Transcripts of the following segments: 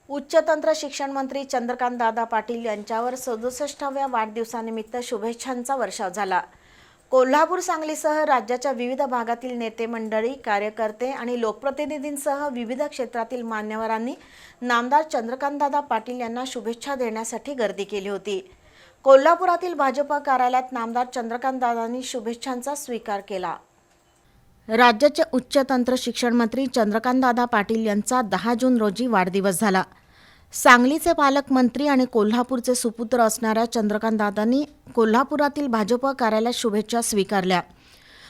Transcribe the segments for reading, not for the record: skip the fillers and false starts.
उच्चतंत्र शिक्षण मंत्री चंद्रकांत दादा पाटील यांच्यावर 67व्या वाढदिवसानिमित्त शुभेच्छांचा वर्षाव झाला। कोल्हापूर, सांगलीसह राज्याच्या विविध भागातील नेते मंडळी, कार्यकर्ते आणि लोकप्रतिनिधींसह विविध क्षेत्रातील मान्यवरांनी नामदार चंद्रकांत दादा पाटील यांना शुभेच्छा देण्यासाठी गर्दी केली होती। कोल्हापुरातील भाजप कार्यालयात नामदार चंद्रकांत दादांनी शुभेच्छांचा स्वीकार केला। राज्याचे उच्चतंत्र शिक्षण मंत्री चंद्रकांत दादा पाटील यांचा 10 जून रोजी वाढदिवस झाला। सांगलीचे पालकमंत्री आणि कोल्हापूरचे सुपुत्र असणाऱ्या चंद्रकांत दादांनी कोल्हापुरातील भाजप कार्यालयात शुभेच्छा स्वीकारल्या।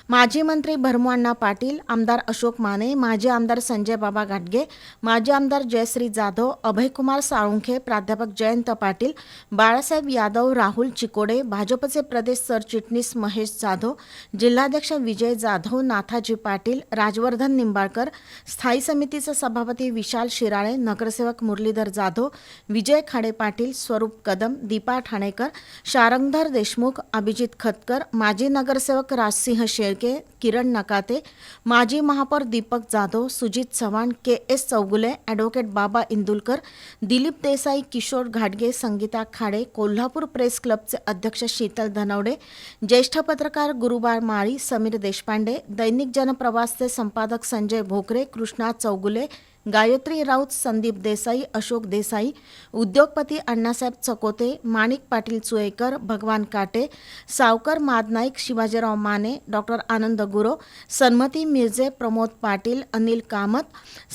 माजी मंत्री भरमू पाटील, आमदार अशोक माने, माजी आमदार संजय बाबा घाटगे, माजी आमदार जयश्री जाधव, अभयकुमार साळुंखे, प्राध्यापक जयंत पाटील, बाळासाहेब यादव, राहुल चिकोडे, भाजपचे प्रदेश सरचिटणीस महेश जाधव, जिल्हाध्यक्ष विजय जाधव, नाथाजी पाटील, राजवर्धन निंबाळकर, स्थायी समितीचे सभापती विशाल शिराळे, नगरसेवक मुरलीधर जाधव, विजय खाडे पाटील, स्वरूप कदम, दीपा ठाणेकर, शारंगधर देशमुख, अभिजित खतकर, माजी नगरसेवक राजसिंह शेळके, किरण नकाते, माजी महापौर दीपक जाधव, सुजित चव्हाण, के.एस. चौगुले, ॲडव्होकेट बाबा इंदुलकर, दिलीप देसाई, किशोर घाटगे, संगीता खाडे, कोल्हापूर प्रेस क्लबचे अध्यक्ष शीतल धनवडे, ज्येष्ठ पत्रकार गुरुबाळ माळी, समीर देशपांडे, दैनिक जनप्रवासचे संपादक संजय भोकरे, कृष्णा चौगुले, गायत्री राऊत, संदीप देसाई, अशोक देसाई, उद्योगपती अण्णासाहेब चकोते, माणिक पाटील चुएकर, भगवान काटे, सावकर मादनाईक, शिवाजीराव माने, डॉक्टर आनंद गुरव, सन्मती मिर्जे, प्रमोद पाटील, अनिल कामत,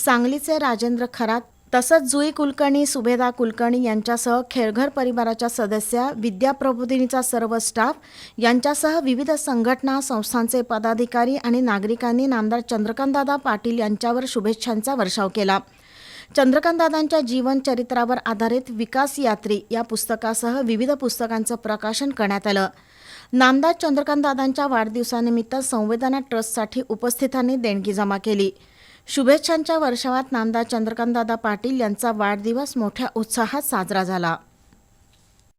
सांगलीचे राजेंद्र खरात, तसंच जुई कुलकर्णी, सुभेदा कुलकर्णी यांच्यासह खेळघर परिवाराच्या सदस्या, विद्या प्रबोधिनीचा सर्व स्टाफ यांच्यासह विविध संघटना, संस्थांचे पदाधिकारी आणि नागरिकांनी नामदार चंद्रकांतदादा पाटील यांच्यावर शुभेच्छांचा वर्षाव केला। चंद्रकांतदादांच्या जीवनचरित्रावर आधारित विकास यात्री या पुस्तकासह विविध पुस्तकांचं प्रकाशन करण्यात आलं। नामदार चंद्रकांतदादांच्या वाढदिवसानिमित्त संवेदना ट्रस्टसाठी उपस्थितांनी देणगी जमा केली। शुभेच्छांच्या वर्षावात नामदार चंद्रकांतदादा पाटील यांचा वाढदिवस मोठ्या उत्साहात साजरा झाला।